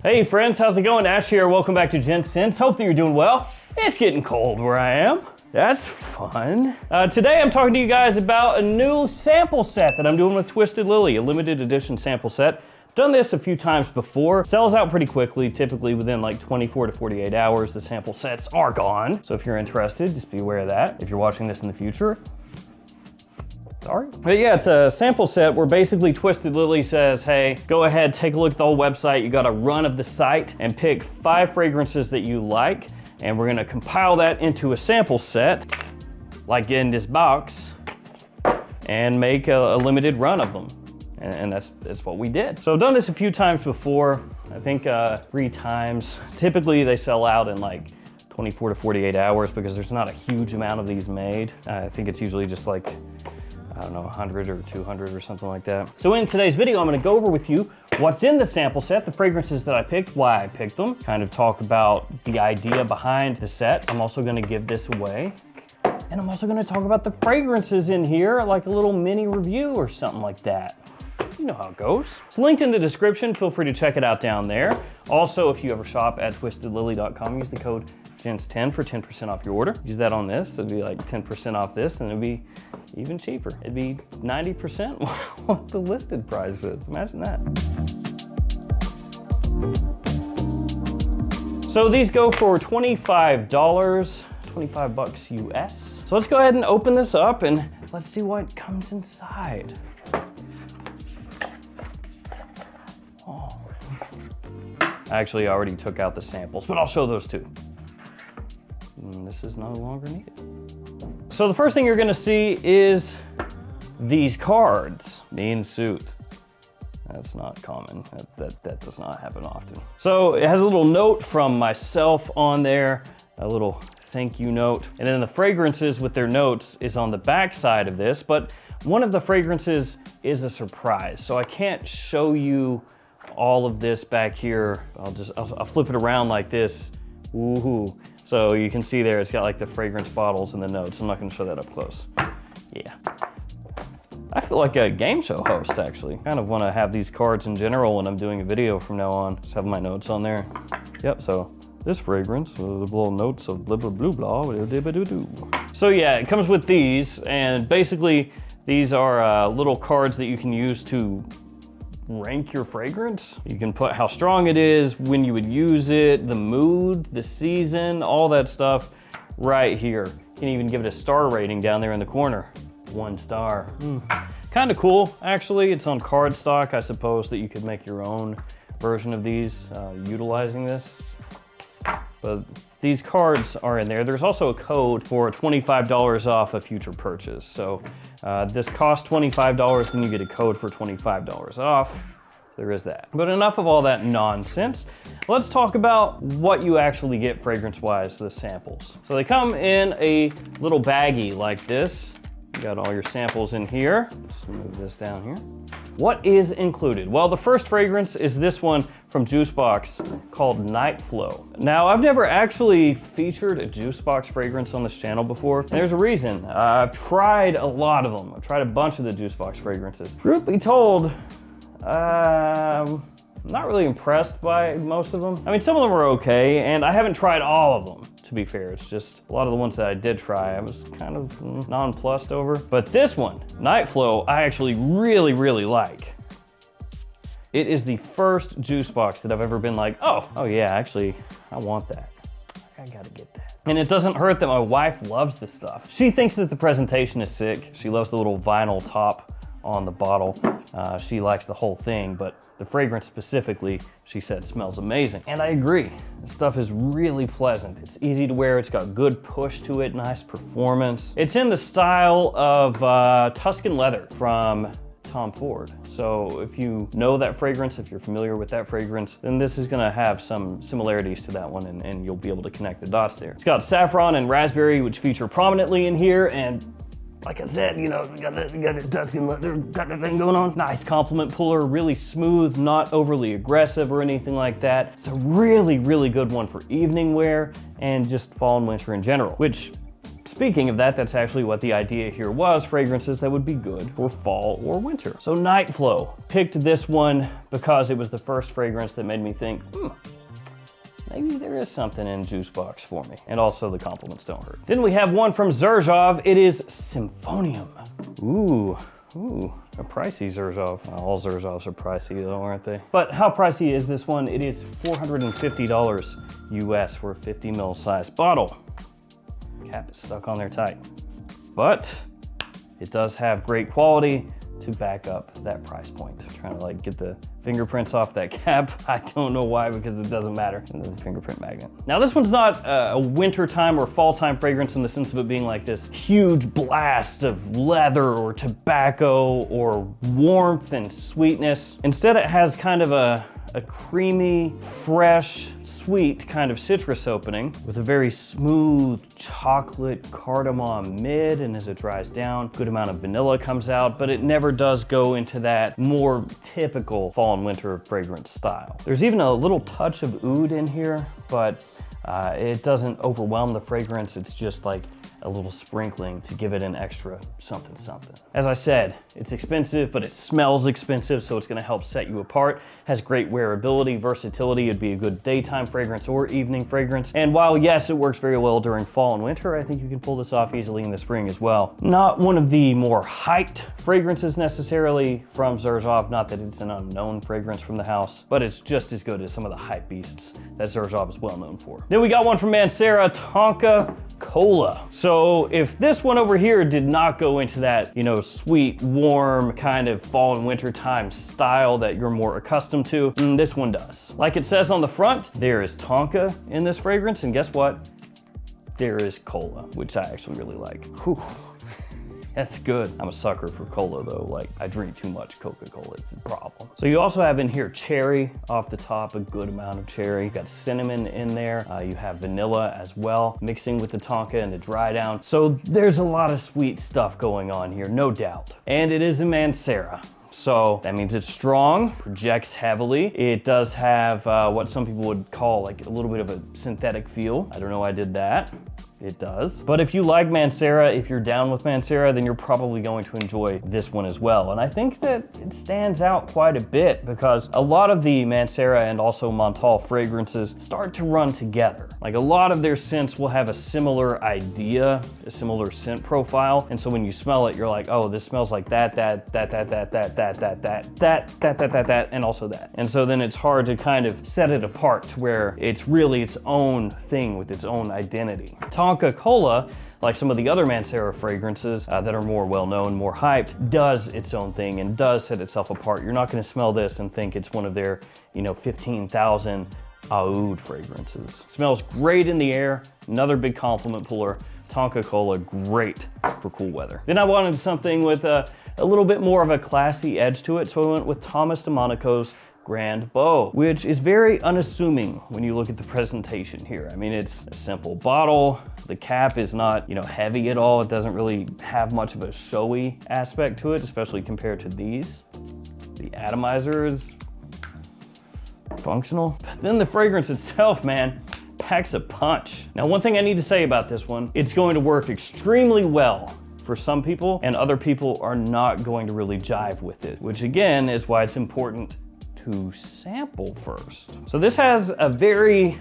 Hey friends, how's it going? Ash here, welcome back to Gents. Hope that you're doing well. It's getting cold where I am. That's fun. Today I'm talking to you guys about a new sample set that I'm doing with Twisted Lily, a limited edition sample set. Done this a few times before. Sells out pretty quickly, typically within like 24 to 48 hours, the sample sets are gone. So if you're interested, just be aware of that. If you're watching this in the future, sorry. But yeah, it's a sample set where basically Twisted Lily says, hey, go ahead, take a look at the whole website. You got a run of the site and pick 5 fragrances that you like. And we're gonna compile that into a sample set, like in this box, and make a limited run of them. And that's what we did. So I've done this a few times before. I think 3 times. Typically they sell out in like 24 to 48 hours because there's not a huge amount of these made. I think it's usually just like, I don't know, 100 or 200 or something like that. So in today's video, I'm gonna go over with you what's in the sample set, the fragrances that I picked, why I picked them, kind of talk about the idea behind the set. I'm also gonna give this away. And I'm also gonna talk about the fragrances in here, like a little mini review or something like that. You know how it goes. It's linked in the description. Feel free to check it out down there. Also, if you ever shop at twistedlily.com, use the code GENTS10 for 10% off your order. Use that on this, it'd be like 10% off this, and it'd be even cheaper. It'd be 90% what the listed price is. Imagine that. So these go for $25, 25 bucks US. So let's go ahead and open this up and let's see what comes inside. Oh. Actually, I already took out the samples, but I'll show those too. And this is no longer needed. So the first thing you're gonna see is these cards. Me in suit. That's not common. That does not happen often. So it has a little note from myself on there, a little thank you note. And then the fragrances with their notes is on the back side of this, but one of the fragrances is a surprise. So I can't show you all of this back here. I'll flip it around like this. Woohoo. So you can see there, it's got like the fragrance bottles and the notes. I'm not gonna show that up close. Yeah. I feel like a game show host, actually. Kind of wanna have these cards in general when I'm doing a video from now on. Just have my notes on there. Yep, so this fragrance, the little notes of blah, blah, blah, blah, doo. So yeah, it comes with these, and basically these are little cards that you can use to rank your fragrance. You can put how strong it is, when you would use it, the mood, the season, all that stuff right here. You can even give it a star rating down there in the corner. 1 star. Kind of cool, actually. It's on cardstock. I suppose that you could make your own version of these utilizing this. But these cards are in there. There's also a code for $25 off a future purchase. So this costs $25, then you get a code for $25 off. There is that. But enough of all that nonsense. Let's talk about what you actually get fragrance-wise, the samples. So they come in a little baggie like this. You got all your samples in here. Let's move this down here. What is included? Well, the first fragrance is this one from Juicebox called Night Flow. Now, I've never actually featured a Juicebox fragrance on this channel before. There's a reason. I've tried a lot of them. I've tried a bunch of the Juicebox fragrances. Truth be told, I'm not really impressed by most of them. I mean, some of them are okay, and I haven't tried all of them, to be fair. It's just a lot of the ones that I did try, I was kind of nonplussed over. But this one, Night Flow, I actually really, really like. It is the first Juicebox that I've ever been like, oh yeah, actually, I want that. I gotta get that. And it doesn't hurt that my wife loves this stuff. She thinks that the presentation is sick. She loves the little vinyl top on the bottle. She likes the whole thing, but the fragrance specifically, she said, smells amazing. And I agree. This stuff is really pleasant. It's easy to wear. It's got good push to it, nice performance. It's in the style of Tuscan Leather from Tom Ford. So if you know that fragrance, if you're familiar with that fragrance, then this is gonna have some similarities to that one, and you'll be able to connect the dots there. It's got saffron and raspberry, which feature prominently in here, and like I said, you know, you got that Tuscan Leather, got that thing going on. Nice compliment puller, really smooth, not overly aggressive or anything like that. It's a really, really good one for evening wear and just fall and winter in general, which speaking of that, that's actually what the idea here was, fragrances that would be good for fall or winter. So Night Flow, picked this one because it was the first fragrance that made me think, maybe there is something in Juice Box for me. And also the compliments don't hurt. Then we have one from Xerjoff. It is Symphonium. Ooh, a pricey Xerjoff. All Xerjoffs are pricey though, aren't they? But how pricey is this one? It is $450 US for a 50 ml size bottle. Cap is stuck on there tight. But it does have great quality to back up that price point. I'm trying to like get the fingerprints off that cap. I don't know why, because it doesn't matter. There's a fingerprint magnet. Now this one's not a wintertime or fall time fragrance in the sense of it being like this huge blast of leather or tobacco or warmth and sweetness. Instead it has kind of a creamy, fresh, sweet kind of citrus opening with a very smooth chocolate cardamom mid, and as it dries down, good amount of vanilla comes out, but it never does go into that more typical fall and winter fragrance style. There's even a little touch of oud in here, but it doesn't overwhelm the fragrance. It's just like a little sprinkling to give it an extra something something. As I said, it's expensive, but it smells expensive, so it's gonna help set you apart. Has great wearability, versatility. It'd be a good daytime fragrance or evening fragrance. And while yes, it works very well during fall and winter, I think you can pull this off easily in the spring as well. Not one of the more hyped fragrances necessarily from Xerjoff, not that it's an unknown fragrance from the house, but it's just as good as some of the hype beasts that Xerjoff is well known for. Then we got one from Mancera, Tonka Cola. So if this one over here did not go into that, you know, sweet, warm kind of fall and winter time style that you're more accustomed to, this one does. Like it says on the front, there is Tonka in this fragrance, and guess what? There is cola, which I actually really like. Whew. That's good. I'm a sucker for cola though. Like, I drink too much Coca-Cola, it's a problem. So you also have in here cherry off the top, a good amount of cherry. You've got cinnamon in there. You have vanilla as well, mixing with the Tonka and the dry down. So there's a lot of sweet stuff going on here, no doubt. And it is a Mancera. So that means it's strong, projects heavily. It does have what some people would call like a little bit of a synthetic feel. I don't know why I did that. It does. But if you like Mancera, if you're down with Mancera, then you're probably going to enjoy this one as well. And I think that it stands out quite a bit because a lot of the Mancera and also Menthol fragrances start to run together. Like a lot of their scents will have a similar idea, a similar scent profile. And so when you smell it, you're like, oh, this smells like that, and also that. And so then it's hard to kind of set it apart to where it's really its own thing with its own identity. Tonka Cola, like some of the other Mancera fragrances that are more well-known, more hyped, does its own thing and does set itself apart. You're not gonna smell this and think it's one of their, 15,000 oud fragrances. Smells great in the air, another big compliment puller. Tonka Cola, great for cool weather. Then I wanted something with a little bit more of a classy edge to it, so I went with Thomas de Monaco's Grand Bow, which is very unassuming when you look at the presentation here. I mean, it's a simple bottle. The cap is not, heavy at all. It doesn't really have much of a showy aspect to it, especially compared to these. The atomizer is functional. But then the fragrance itself, man, packs a punch. Now, one thing I need to say about this one, it's going to work extremely well for some people, and other people are not going to really jive with it, which again is why it's important to sample first. So this has a very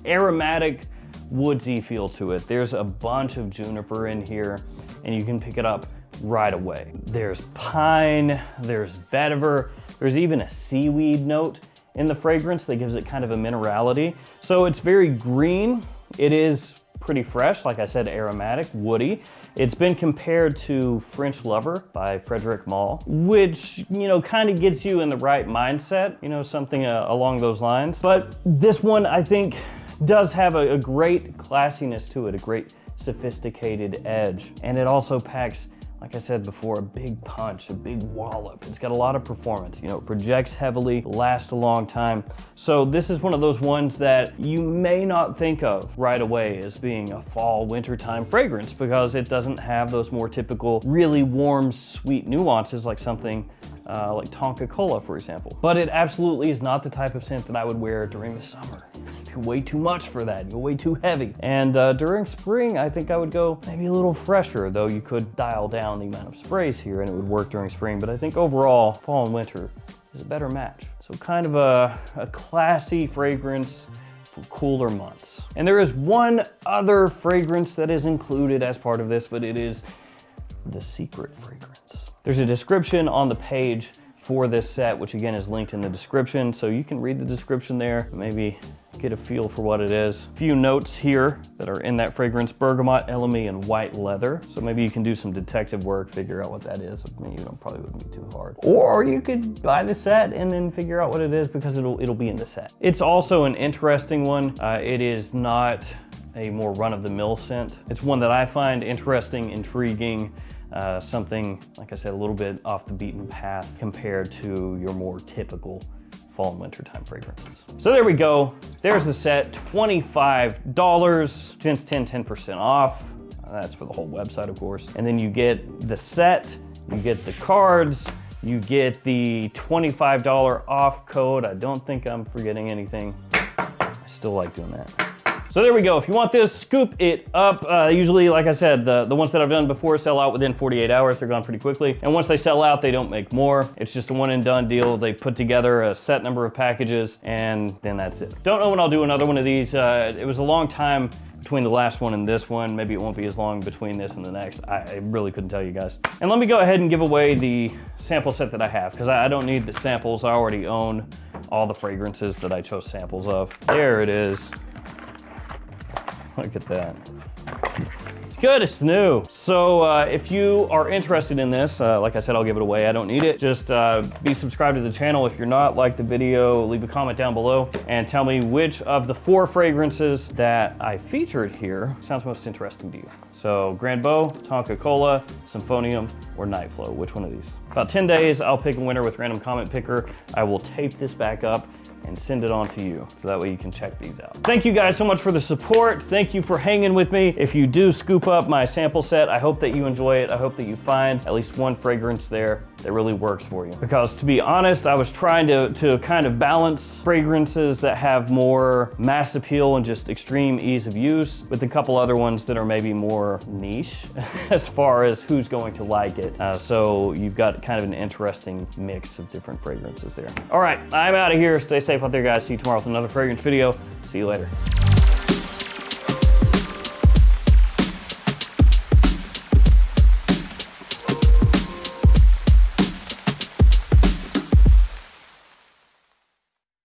aromatic, woodsy feel to it. There's a bunch of juniper in here, and you can pick it up right away. There's pine, there's vetiver, there's even a seaweed note in the fragrance that gives it kind of a minerality. So it's very green. It is pretty fresh, like I said, aromatic, woody. It's been compared to French Lover by Frederic Malle, which, kind of gets you in the right mindset, something along those lines. But this one, I think, does have a great classiness to it, a great sophisticated edge. And it also packs, like I said before, a big punch, a big wallop. It's got a lot of performance, projects heavily, lasts a long time. So this is one of those ones that you may not think of right away as being a fall, wintertime fragrance because it doesn't have those more typical, really warm, sweet nuances like something like Tonka Cola, for example. But it absolutely is not the type of scent that I would wear during the summer. way too much for that. You're way too heavy. And during spring, I think I would go maybe a little fresher, though you could dial down the amount of sprays here and it would work during spring. But I think overall, fall and winter is a better match. So kind of a classy fragrance for cooler months. And there is one other fragrance that is included as part of this, but it is the secret fragrance. There's a description on the page for this set, which again is linked in the description. So you can read the description there, maybe get a feel for what it is. A few notes here that are in that fragrance: bergamot, elemi, and white leather. So maybe you can do some detective work, figure out what that is. I mean, probably wouldn't be too hard. Or you could buy the set and then figure out what it is, because it'll be in the set. It's also an interesting one. It is not a more run-of-the-mill scent. It's one that I find interesting, intriguing, something, like I said, a little bit off the beaten path compared to your more typical fall and winter time fragrances. So there we go. There's the set, $25. Gents 10% off. That's for the whole website, of course. And then you get the set, you get the cards, you get the $25 off code. I don't think I'm forgetting anything. I still like doing that. So there we go. If you want this, scoop it up. Usually, like I said, the ones that I've done before sell out within 48 hours. They're gone pretty quickly. And once they sell out, they don't make more. It's just a one and done deal. They put together a set number of packages and then that's it. Don't know when I'll do another one of these. It was a long time between the last one and this one. Maybe it won't be as long between this and the next. I really couldn't tell you guys. And let me go ahead and give away the sample set that I have, because I don't need the samples. I already own all the fragrances that I chose samples of. There it is. Look at that. Good, it's new. So if you are interested in this, like I said, I'll give it away. I don't need it. Just be subscribed to the channel. If you're not, like the video, leave a comment down below and tell me which of the 4 fragrances that I featured here sounds most interesting to you. So Grand Beau, Tonka Cola, Symphonium, or Night Flow, which one of these? About 10 days, I'll pick a winner with random comment picker. I will tape this back up and send it on to you, so that way you can check these out. Thank you guys so much for the support. Thank you for hanging with me. If you do scoop up my sample set, I hope that you enjoy it. I hope that you find at least one fragrance there that really works for you. Because to be honest, I was trying to kind of balance fragrances that have more mass appeal and just extreme ease of use with a couple other ones that are maybe more niche as far as who's going to like it. So you've got kind of an interesting mix of different fragrances there. All right, I'm out of here. Stay safe out there, guys. See you tomorrow with another fragrance video. See you later.